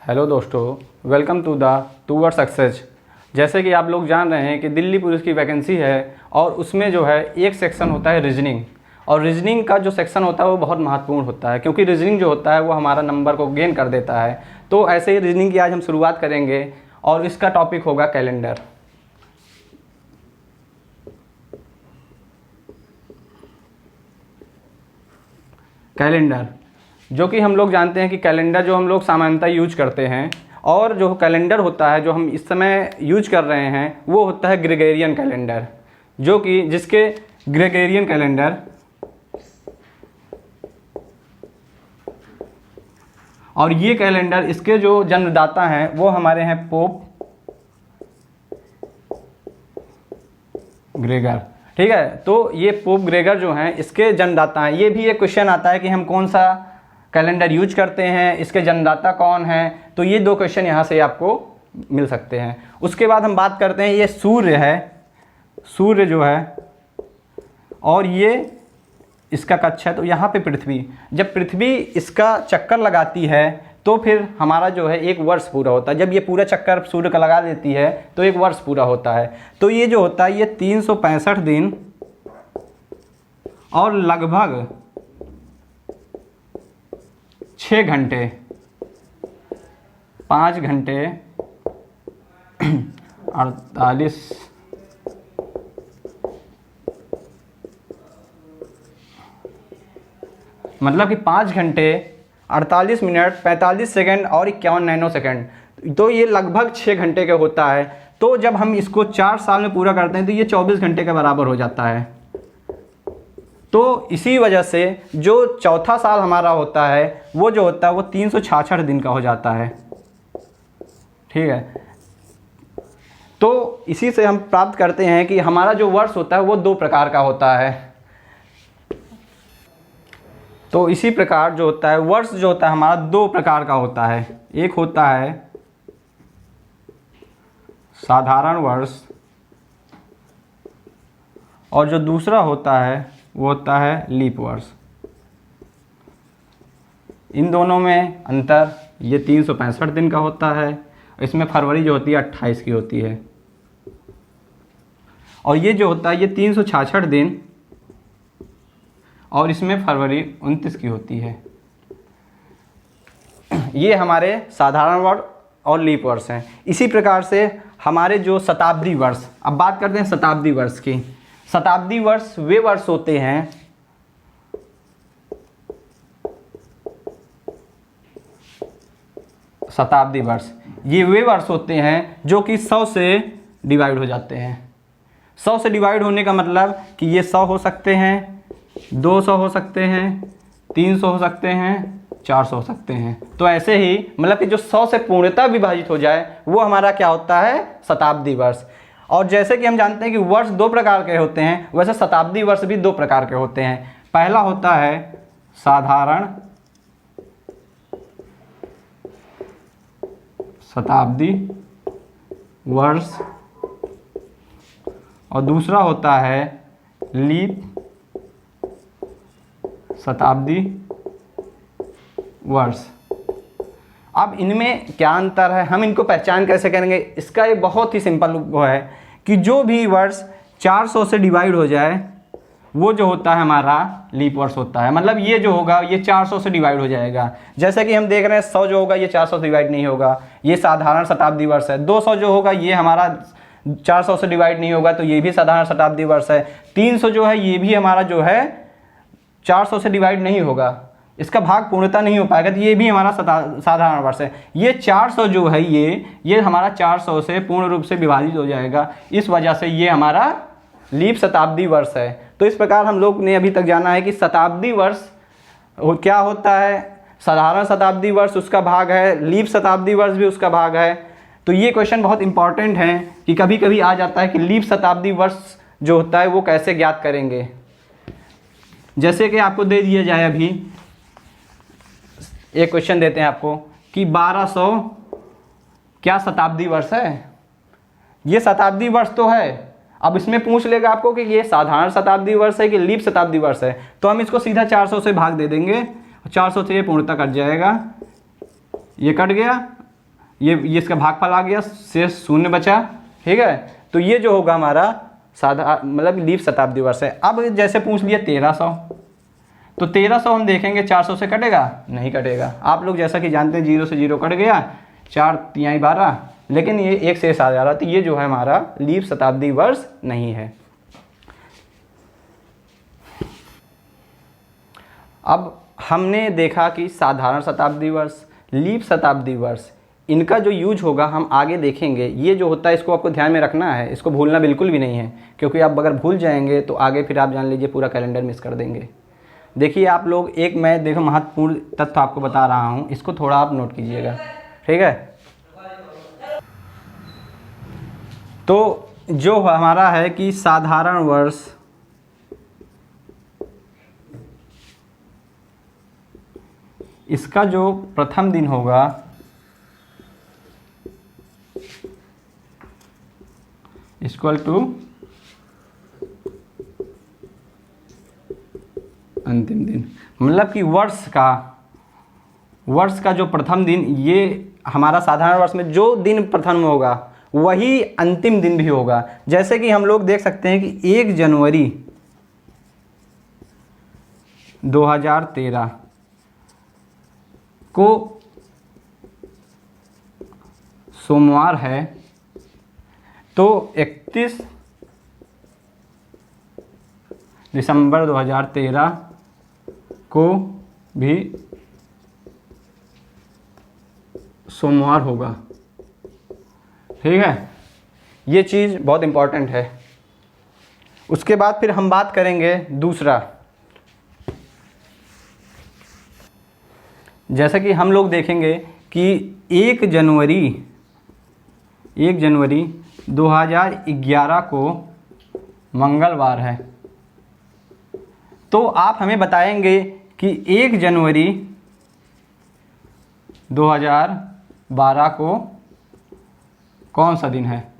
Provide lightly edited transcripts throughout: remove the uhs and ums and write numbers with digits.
Hello दोस्तों, welcome to the toward success. जैसे कि आप लोग जान रहे हैं कि दिल्ली पुलिस की वैकेंसी है और उसमें जो है एक सेक्शन होता है रीजनिंग। और रीजनिंग का जो सेक्शन होता है वो बहुत महत्वपूर्ण होता है, क्योंकि रीजनिंग जो होता है वो हमारा नंबर को गेन कर देता है। तो ऐसे ही रीजनिंग की आज हम शुरुआत करेंगे और इसका टॉपिक होगा कैलेंडर। कैलेंडर जो कि हम लोग जानते हैं कि कैलेंडर जो हम लोग सामान्यतः यूज करते हैं, और जो कैलेंडर होता है जो हम इस समय यूज कर रहे हैं वो होता है ग्रेगोरियन कैलेंडर, जो कि जिसके ग्रेगोरियन कैलेंडर और ये कैलेंडर इसके जो जन्मदाता हैं वो हमारे हैं पोप ग्रेगर। ठीक है, तो ये पोप ग्रेगर जो हैं इसके जन्मदाता हैं। ये भी एक क्वेश्चन आता है कि हम कौन सा कैलेंडर यूज करते हैं, इसके जन्मदाता कौन हैं। तो ये दो क्वेश्चन यहाँ से आपको मिल सकते हैं। उसके बाद हम बात करते हैं, ये सूर्य है, सूर्य जो है, और ये इसका कक्ष है। तो यहाँ पे पृथ्वी, जब पृथ्वी इसका चक्कर लगाती है तो फिर हमारा जो है एक वर्ष पूरा होता है। जब ये पूरा चक्कर सूर्य का लगा देती है तो एक वर्ष पूरा होता है। तो ये जो होता है ये 365 दिन और लगभग 6 घंटे 5 घंटे 48 मतलब कि 5 घंटे 48 मिनट 45 सेकंड और 51 नैनो सेकंड। तो ये लगभग 6 घंटे का होता है। तो जब हम इसको 4 साल में पूरा करते हैं तो ये 24 घंटे के बराबर हो जाता है। तो इसी वजह से जो चौथा साल हमारा होता है वो जो होता है वो 366 दिन का हो जाता है। ठीक है, तो इसी से हम प्राप्त करते हैं कि हमारा जो वर्ष होता है वो 2 प्रकार का होता है। तो इसी प्रकार जो होता है वर्ष जो होता है हमारा 2 प्रकार का होता है। एक होता है साधारण वर्ष और जो दूसरा होता है वो होता है लीप वर्ष। इन दोनों में अंतर, ये 365 दिन का होता है, इसमें फरवरी जो होती है 28 की होती है, और ये जो होता है ये 366 दिन और इसमें फरवरी 29 की होती है। ये हमारे साधारण वर्ष और लीप वर्ष हैं। इसी प्रकार से हमारे जो शताब्दी वर्ष, अब बात करते हैं शताब्दी वर्ष की। शताब्दी वर्ष वे वर्ष होते हैं शताब्दी वर्ष ये वे वर्ष होते हैं जो कि 100 से डिवाइड हो जाते हैं। 100 से डिवाइड होने का मतलब कि ये 100 हो सकते हैं, 200 हो सकते हैं, 300 हो सकते हैं, 400 हो सकते हैं। तो ऐसे ही मतलब कि जो 100 से पूर्णतः विभाजित हो जाए वो हमारा क्या होता है, शताब्दी वर्ष। और जैसे कि हम जानते हैं कि वर्ष 2 प्रकार के होते हैं, वैसे शताब्दी वर्ष भी 2 प्रकार के होते हैं। पहला होता है साधारण शताब्दी वर्ष और दूसरा होता है लीप शताब्दी वर्ष। अब इनमें क्या अंतर है, हम इनको पहचान कैसे करेंगे? इसका एक बहुत ही सिंपल वो है कि जो भी वर्ष 400 से डिवाइड हो जाए वो जो होता है हमारा लीप वर्ष होता है। मतलब ये जो होगा ये 400 से डिवाइड हो जाएगा। जैसे कि हम देख रहे हैं 100 जो होगा ये 400 से डिवाइड नहीं होगा, ये साधारण शताब्दी वर्ष है। 200 जो होगा ये हमारा 400 से डिवाइड नहीं होगा, तो ये भी साधारण शताब्दी वर्ष है। 300 जो है ये भी हमारा जो है 400 से डिवाइड नहीं होगा, इसका भाग पूर्णता नहीं हो पाएगा, तो ये भी हमारा साधारण वर्ष है। ये 400 जो है ये हमारा 400 से पूर्ण रूप से विभाजित हो जाएगा, इस वजह से ये हमारा लीप शताब्दी वर्ष है। तो इस प्रकार हम लोग ने अभी तक जाना है कि शताब्दी वर्ष क्या होता है, साधारण शताब्दी वर्ष उसका भाग है, लीप शताब्दी वर्ष भी उसका भाग है। तो ये क्वेश्चन बहुत इंपॉर्टेंट है कि कभी कभी आ जाता है कि लीप शताब्दी वर्ष जो होता है वो कैसे ज्ञात करेंगे। जैसे कि आपको दे दिया जाए, अभी एक क्वेश्चन देते हैं आपको कि 1200 क्या शताब्दी वर्ष है? ये शताब्दी वर्ष तो है। अब इसमें पूछ लेगा आपको कि ये साधारण शताब्दी वर्ष है कि लीप शताब्दी वर्ष है, तो हम इसको सीधा 400 से भाग दे देंगे, 400 से ये पूर्णतः कट जाएगा, ये कट गया ये इसका भागफल आ गया, शेष 0 बचा। ठीक है, तो ये जो होगा हमारा मतलब लीप शताब्दी वर्ष है। अब जैसे पूछ लिया 1300, तो 1300 हम देखेंगे 400 से कटेगा, नहीं कटेगा। आप लोग जैसा कि जानते हैं 0 से 0 कट गया, 4 तिहाई 12, लेकिन ये एक शेष आ जा रहा, तो ये जो है हमारा लीप शताब्दी वर्ष नहीं है। अब हमने देखा कि साधारण शताब्दी वर्ष, लीप शताब्दी वर्ष, इनका जो यूज होगा हम आगे देखेंगे। ये जो होता है इसको आपको ध्यान में रखना है, इसको भूलना बिल्कुल भी नहीं है, क्योंकि आप अगर भूल जाएंगे तो आगे फिर आप जान लीजिए पूरा कैलेंडर मिस कर देंगे। देखिए आप लोग, एक मैं देखो महत्वपूर्ण तथ्य आपको बता रहा हूँ, इसको थोड़ा आप नोट कीजिएगा। ठीक है, तो जो हमारा है कि साधारण वर्ष इसका जो प्रथम दिन होगा इक्वल टू अंतिम दिन, मतलब कि वर्ष का जो प्रथम दिन, ये हमारा साधारण वर्ष में जो दिन प्रथम होगा वही अंतिम दिन भी होगा। जैसे कि हम लोग देख सकते हैं कि 1 जनवरी 2013 को सोमवार है, तो 31 दिसंबर 2013 को भी सोमवार होगा। ठीक है, ये चीज़ बहुत इम्पॉर्टेंट है। उसके बाद फिर हम बात करेंगे दूसरा, जैसे कि हम लोग देखेंगे कि 1 जनवरी 2011 को मंगलवार है, तो आप हमें बताएंगे कि 1 जनवरी 2012 को कौन सा दिन है,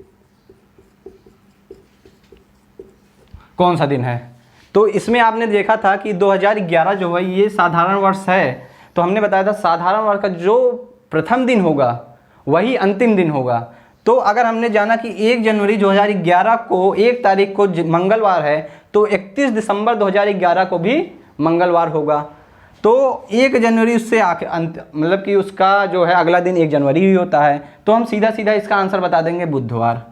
कौन सा दिन है। तो इसमें आपने देखा था कि 2011 जो है ये साधारण वर्ष है, तो हमने बताया था साधारण वर्ष का जो प्रथम दिन होगा वही अंतिम दिन होगा। तो अगर हमने जाना कि 1 जनवरी 2011 को 1 तारीख को मंगलवार है, तो 31 दिसंबर 2011 को भी मंगलवार होगा। तो 1 जनवरी उससे मतलब कि उसका जो है अगला दिन 1 जनवरी ही होता है, तो हम सीधा सीधा इसका आंसर बता देंगे बुधवार।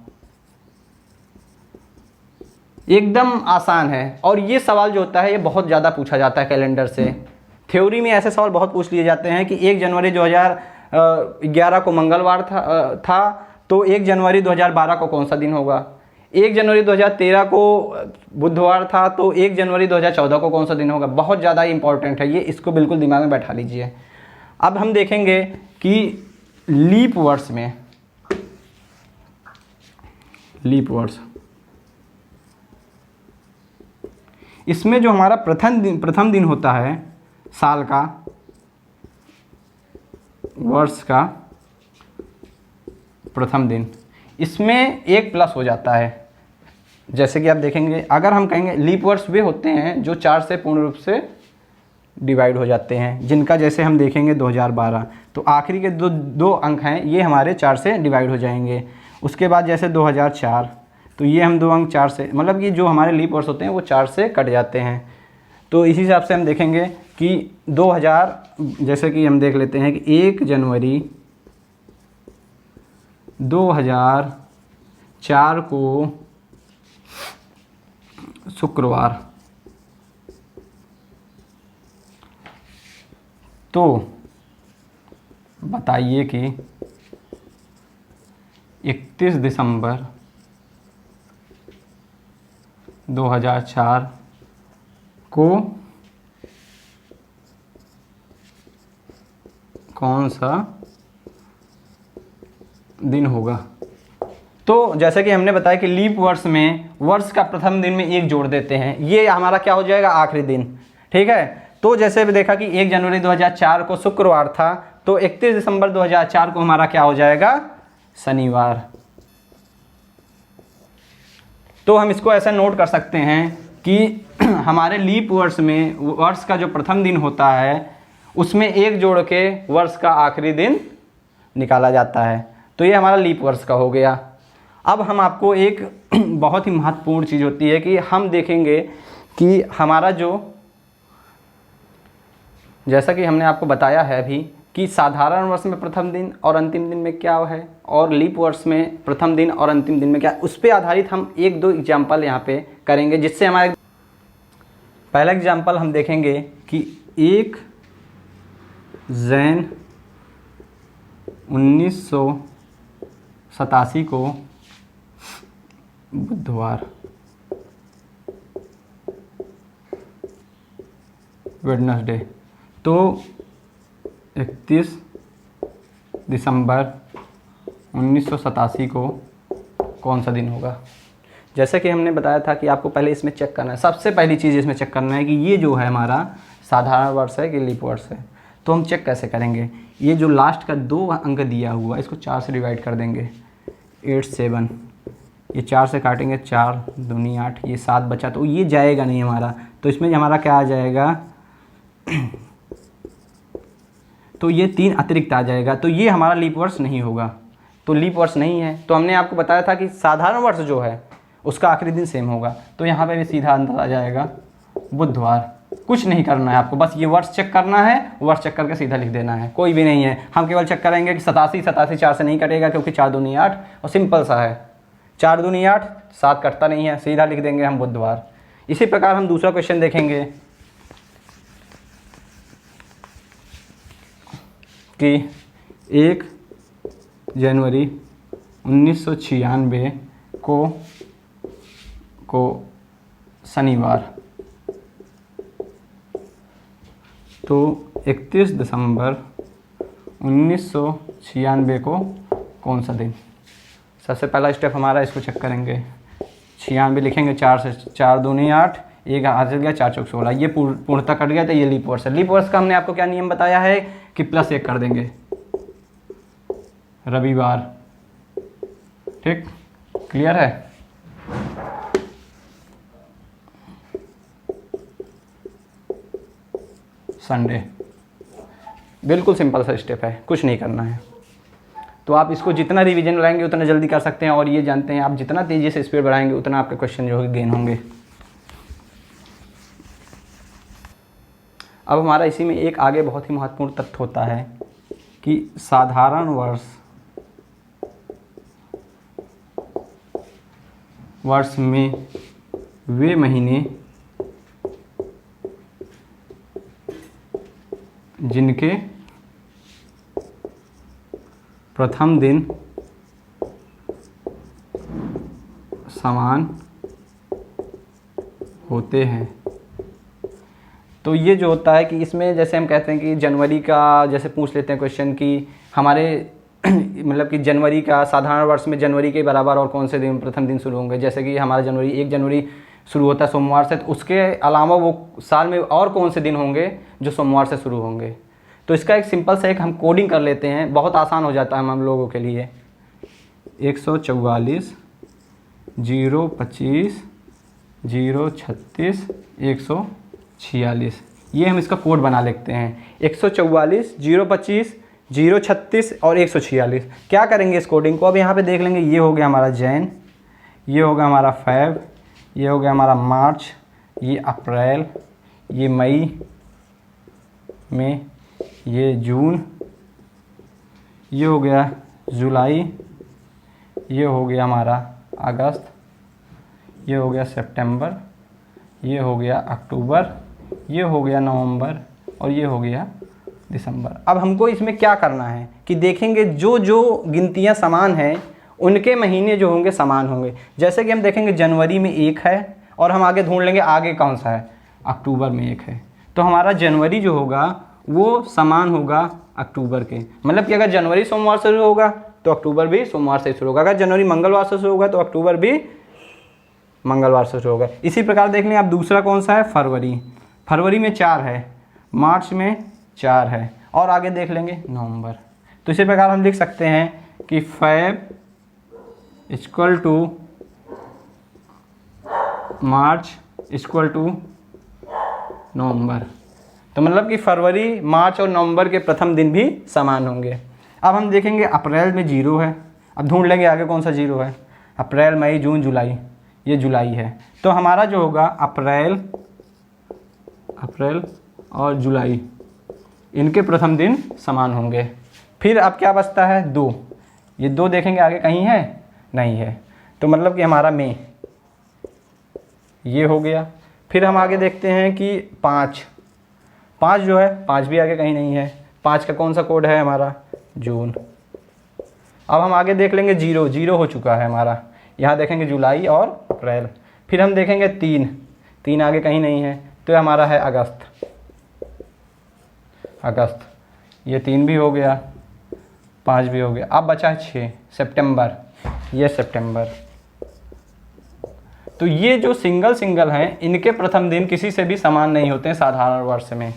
एकदम आसान है। और ये सवाल जो होता है ये बहुत ज़्यादा पूछा जाता है कैलेंडर से। थ्योरी में ऐसे सवाल बहुत पूछ लिए जाते हैं कि 1 जनवरी 2011 को मंगलवार था, तो 1 जनवरी 2012 को कौन सा दिन होगा। 1 जनवरी 2013 को बुधवार था, तो 1 जनवरी 2014 को कौन सा दिन होगा। बहुत ज़्यादा इंपॉर्टेंट है ये, इसको बिल्कुल दिमाग में बैठा लीजिए। अब हम देखेंगे कि लीप वर्ष में, लीप वर्ष, इसमें जो हमारा प्रथम दिन होता है साल का, वर्ष का प्रथम दिन, इसमें 1 प्लस हो जाता है। जैसे कि आप देखेंगे, अगर हम कहेंगे लीप वर्ष वे होते हैं जो 4 से पूर्ण रूप से डिवाइड हो जाते हैं, जिनका जैसे हम देखेंगे 2012, तो आखिरी के दो अंक हैं ये हमारे 4 से डिवाइड हो जाएंगे। उसके बाद जैसे 2004, तो ये हम 2 अंक 4 से, मतलब कि जो हमारे लीप वर्ष होते हैं वो 4 से कट जाते हैं। तो इसी हिसाब से हम देखेंगे कि 2000, जैसे कि हम देख लेते हैं कि 1 जनवरी 2004 को शुक्रवार, तो बताइए कि 31 दिसंबर 2004 को कौन सा दिन होगा। तो जैसे कि हमने बताया कि लीप वर्ष में वर्ष का प्रथम दिन में 1 जोड़ देते हैं, ये हमारा क्या हो जाएगा, आखिरी दिन। ठीक है, तो जैसे भी देखा कि 1 जनवरी 2004 को शुक्रवार था, तो 31 दिसंबर 2004 को हमारा क्या हो जाएगा, शनिवार। तो हम इसको ऐसा नोट कर सकते हैं कि हमारे लीप वर्ष में वर्ष का जो प्रथम दिन होता है उसमें 1 जोड़ के वर्ष का आखिरी दिन निकाला जाता है। तो ये हमारा लीप वर्ष का हो गया। अब हम आपको एक बहुत ही महत्वपूर्ण चीज़ होती है कि हम देखेंगे कि हमारा जो, जैसा कि हमने आपको बताया है अभी कि साधारण वर्ष में प्रथम दिन और अंतिम दिन में क्या है और लीप वर्ष में प्रथम दिन और अंतिम दिन में क्या, उस पर आधारित हम एक दो एग्जाम्पल यहाँ पे करेंगे, जिससे हमारे पहला एग्जाम्पल हम देखेंगे कि 1 जैन 1987 को बुधवार वेडनेसडे, तो 31 दिसंबर 1987 को कौन सा दिन होगा। जैसे कि हमने बताया था कि आपको पहले इसमें चेक करना है, सबसे पहली चीज़ इसमें चेक करना है कि ये जो है हमारा साधारण वर्ष है कि लीप वर्ष है। तो हम चेक कैसे करेंगे, ये जो लास्ट का 2 अंक दिया हुआ इसको 4 से डिवाइड कर देंगे, 8 7, ये 4 से काटेंगे, 4 दूनी 8, ये 7 बचा, तो ये जाएगा नहीं हमारा। तो इसमें हमारा क्या आ जाएगा, तो ये 3 अतिरिक्त आ जाएगा, तो ये हमारा लीप वर्ष नहीं होगा। तो लीप वर्ष नहीं है, तो हमने आपको बताया था कि साधारण वर्ष जो है उसका आखिरी दिन सेम होगा। तो यहाँ पे भी सीधा आंसर आ जाएगा बुधवार। कुछ नहीं करना है आपको, बस ये वर्ष चेक करना है, वर्ष चेक करके सीधा लिख देना है, कोई भी नहीं है। हम केवल चेक करेंगे कि 87 4 से नहीं कटेगा क्योंकि 4 दूनी 8 और सिंपल सा है, 4 दूनी 8, 7 कटता नहीं है, सीधा लिख देंगे हम बुधवार। इसी प्रकार हम दूसरा क्वेश्चन देखेंगे कि 1 जनवरी 1996 को शनिवार, तो 31 दिसंबर 1996 को कौन सा दिन। सबसे पहला स्टेप हमारा, इसको चेक करेंगे, 96 लिखेंगे, 4 से 4 दूनी 8, 1 हासिल गया, 4 चौक 16, ये पूर्णतः कट गया, तो ये लीप वर्ष है। लीप वर्ष का हमने आपको क्या नियम बताया है कि +1 कर देंगे, रविवार। ठीक, क्लियर है। संडे, बिल्कुल सिंपल सा स्टेप है, कुछ नहीं करना है। तो आप इसको जितना रिवीजन बढ़ाएंगे उतना जल्दी कर सकते हैं, और ये जानते हैं आप जितना तेज़ी से स्पीड बढ़ाएंगे उतना आपके क्वेश्चन जो है गेन होंगे। अब हमारा इसी में एक आगे बहुत ही महत्वपूर्ण तथ्य होता है कि साधारण वर्ष में वे महीने जिनके प्रथम दिन समान होते हैं। तो ये जो होता है कि इसमें जैसे हम कहते हैं कि जनवरी का, जैसे पूछ लेते हैं क्वेश्चन कि हमारे मतलब कि जनवरी का साधारण वर्ष में जनवरी के बराबर और कौन से दिन प्रथम दिन शुरू होंगे। जैसे कि हमारा जनवरी 1 जनवरी शुरू होता है सोमवार से, तो उसके अलावा वो साल में और कौन से दिन होंगे जो सोमवार से शुरू होंगे। तो इसका एक सिंपल सा एक हम कोडिंग कर लेते हैं, बहुत आसान हो जाता है हम लोगों के लिए। 144 025 036 146, ये हम इसका कोड बना लेते हैं। 144 025 036 और 146। क्या करेंगे इस कोडिंग को, अब यहाँ पे देख लेंगे। ये हो गया हमारा जैन, ये हो गया हमारा फेब, ये हो गया हमारा मार्च, ये अप्रैल, ये मई में, ये जून, ये हो गया जुलाई, ये हो गया हमारा अगस्त, ये हो गया सितंबर, ये हो गया अक्टूबर, ये हो गया नवंबर और ये हो गया दिसंबर। अब हमको इसमें क्या करना है कि देखेंगे जो जो गिनतियाँ समान हैं उनके महीने जो होंगे समान होंगे। जैसे कि हम देखेंगे जनवरी में 1 है और हम आगे ढूंढ लेंगे आगे कौन सा है, अक्टूबर में 1 है, तो हमारा जनवरी जो होगा वो समान होगा अक्टूबर के। मतलब कि अगर जनवरी सोमवार से शुरू होगा तो अक्टूबर भी सोमवार से शुरू होगा, अगर जनवरी मंगलवार से शुरू होगा तो अक्टूबर भी मंगलवार से शुरू होगा। इसी प्रकार देख लें आप दूसरा कौन सा है, फरवरी। फरवरी में 4 है, मार्च में 4 है और आगे देख लेंगे नवंबर। तो इसी प्रकार हम लिख सकते हैं कि Feb equal to March equal to November. तो मतलब कि फरवरी, मार्च और नवंबर के प्रथम दिन भी समान होंगे। अब हम देखेंगे अप्रैल में 0 है। अब ढूंढ लेंगे आगे कौन सा 0 है। अप्रैल, मई, जून, जुलाई, ये जुलाई है। तो हमारा जो होगा अप्रैल और जुलाई, इनके प्रथम दिन समान होंगे। फिर अब क्या बचता है 2, ये 2 देखेंगे आगे कहीं है, नहीं है, तो मतलब कि हमारा मई ये हो गया। फिर हम आगे देखते हैं कि 5 जो है, 5 भी आगे कहीं नहीं है। 5 का कौन सा कोड है हमारा, जून। अब हम आगे देख लेंगे 0 हो चुका है हमारा, यहाँ देखेंगे जुलाई और अप्रैल। फिर हम देखेंगे 3 आगे कहीं नहीं है, तो ये हमारा है अगस्त, ये 3 भी हो गया, 5 भी हो गया। अब बचा है 6, सितंबर, ये सितंबर। तो ये जो सिंगल हैं, इनके प्रथम दिन किसी से भी समान नहीं होते हैं साधारण वर्ष में।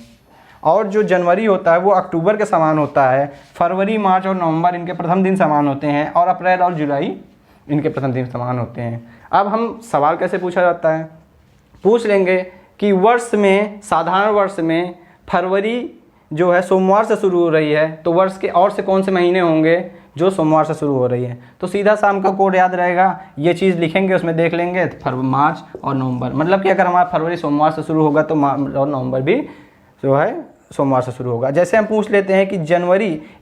और जो जनवरी होता है वो अक्टूबर के समान होता है। फरवरी, मार्च और नवंबर इनके प्रथम दिन समान होते हैं, और अप्रैल और जुलाई इनके प्रथम दिन समान होते हैं। अब हम सवाल कैसे पूछा जाता है, पूछ लेंगे कि वर्ष में, साधारण वर्ष में फरवरी जो है सोमवार से शुरू हो रही है, तो वर्ष के और से कौन से महीने होंगे जो सोमवार से शुरू हो रही है। तो सीधा शाम का कोड याद रहेगा, ये चीज़ लिखेंगे, उसमें देख लेंगे मार्च और नवंबर। मतलब कि अगर हमारा फरवरी सोमवार से शुरू होगा तो और नवंबर भी जो है सोमवार से शुरू होगा। जैसे हम पूछ लेते हैं कि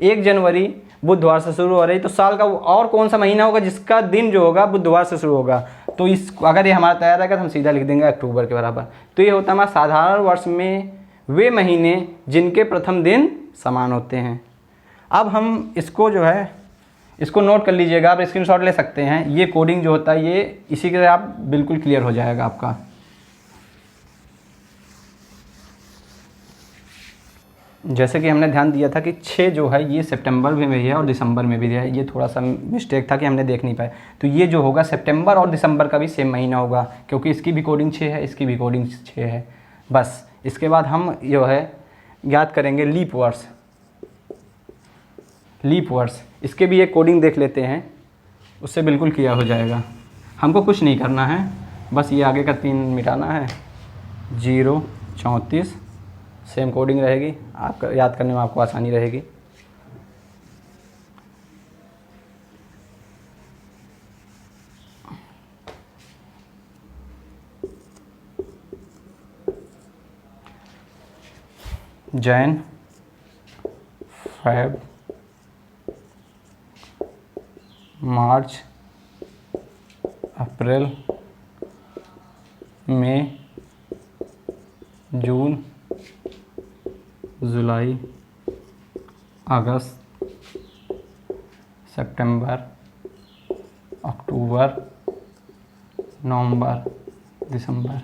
1 जनवरी बुधवार से शुरू हो रही, तो साल का और कौन सा महीना होगा जिसका दिन जो होगा बुधवार से शुरू होगा। तो अगर ये हमारा तैयार रहेगा तो हम सीधा लिख देंगे अक्टूबर के बराबर। तो ये होता है हमारा साधारण वर्ष में वे महीने जिनके प्रथम दिन समान होते हैं। अब हम इसको जो है, इसको नोट कर लीजिएगा, आप स्क्रीनशॉट ले सकते हैं। ये कोडिंग जो होता है ये इसी के आप बिल्कुल क्लियर हो जाएगा आपका। जैसे कि हमने ध्यान दिया था कि 6 जो है ये सितंबर में भी है और दिसंबर में भी है, ये थोड़ा सा मिस्टेक था कि हमने देख नहीं पाए। तो ये जो होगा सितंबर और दिसंबर का भी सेम महीना होगा, क्योंकि इसकी भी कोडिंग 6 है, इसकी भी कोडिंग 6 है। बस इसके बाद हम जो है याद करेंगे लीप वर्ष, इसके भी एक कोडिंग देख लेते हैं, उससे बिल्कुल क्लियर हो जाएगा। हमको कुछ नहीं करना है, बस ये आगे का 3 मिटाना है। 0, 34 सेम कोडिंग रहेगी, आपका याद करने में आपको आसानी रहेगी। जैन, फेब, मार्च, अप्रैल, मई, जून, जुलाई, अगस्त, सितंबर, अक्टूबर, नवंबर, दिसंबर।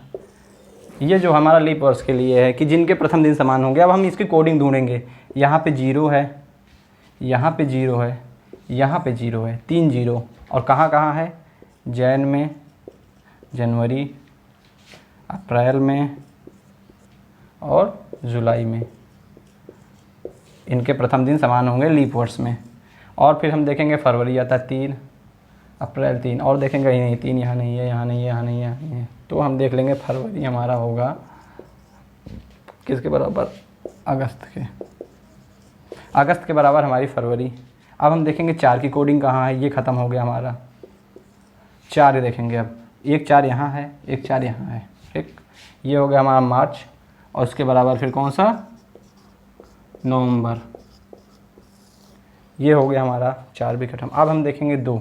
ये जो हमारा लीप वर्ष के लिए है कि जिनके प्रथम दिन समान होंगे। अब हम इसकी कोडिंग ढूंढेंगे। यहाँ पे 0 है, यहाँ पे 0 है, यहाँ पे 0 है, 3 0। और कहाँ कहाँ है, जैन में, जनवरी, अप्रैल में और जुलाई में, इनके प्रथम दिन समान होंगे लीप वर्ष में। और फिर हम देखेंगे फरवरी आता है 3, अप्रैल 3, और देखेंगे ही नहीं, 3 यहाँ नहीं है, यहाँ नहीं है, यहाँ नहीं है, यहाँ नहीं है। तो हम देख लेंगे फरवरी हमारा होगा किसके बराबर, अगस्त के बराबर हमारी फरवरी। अब हम देखेंगे 4 की कोडिंग कहाँ है, ये ख़त्म हो गया हमारा। 4 देखेंगे अब, 1 4 यहाँ है, 1 4 यहाँ है, ठीक। ये हो गया हमारा मार्च, और उसके बराबर फिर कौन सा, नवंबर। ये हो गया हमारा 4 भी खत्म। अब हम देखेंगे 2,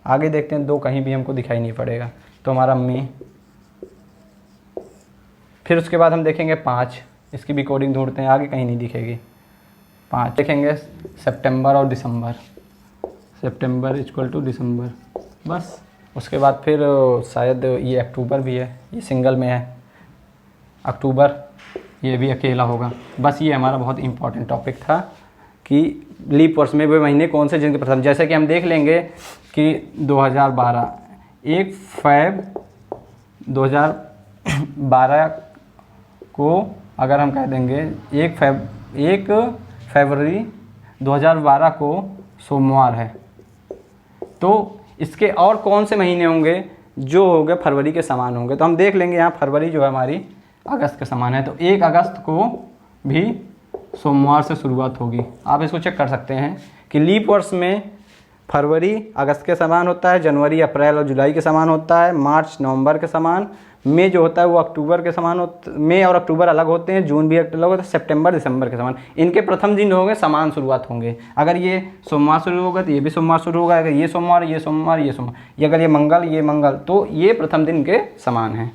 आगे देखते हैं 2 कहीं भी हमको दिखाई नहीं पड़ेगा, तो हमारा मई। फिर उसके बाद हम देखेंगे 5, इसकी भी कोडिंग ढूंढते हैं, आगे कहीं नहीं दिखेगी। 5 देखेंगे सितंबर और दिसंबर, सितंबर इक्वल टू दिसंबर, बस। उसके बाद फिर शायद ये अक्टूबर भी है, ये सिंगल में है अक्टूबर, ये भी अकेला होगा। बस ये हमारा बहुत इंपॉर्टेंट टॉपिक था कि लीप वर्ष में वे महीने कौन से जिनके प्रथम। जैसे कि हम देख लेंगे कि 2012, 1 फरवरी 2012 को अगर हम कह देंगे 1 फरवरी 2012 को सोमवार है, तो इसके और कौन से महीने होंगे जो होंगे फरवरी के समान होंगे। तो हम देख लेंगे यहाँ फरवरी जो है हमारी अगस्त के समान है, तो 1 अगस्त को भी सोमवार से शुरुआत होगी। आप इसको चेक कर सकते हैं कि लीप वर्ष में फरवरी अगस्त के समान होता है, जनवरी अप्रैल और जुलाई के समान होता है, मार्च नवंबर के समान, मई जो होता है वो अक्टूबर के समान होता है, मई और अक्टूबर अलग होते हैं, जून भी अलग होता है, सितंबर दिसंबर के समान। इनके प्रथम दिन होंगे समान शुरुआत होंगे। अगर ये सोमवार शुरू होगा तो ये भी सोमवार शुरू होगा, अगर ये सोमवार ये सोमवार ये सोमवार, ये अगर ये मंगल ये मंगल, तो ये प्रथम दिन के समान है।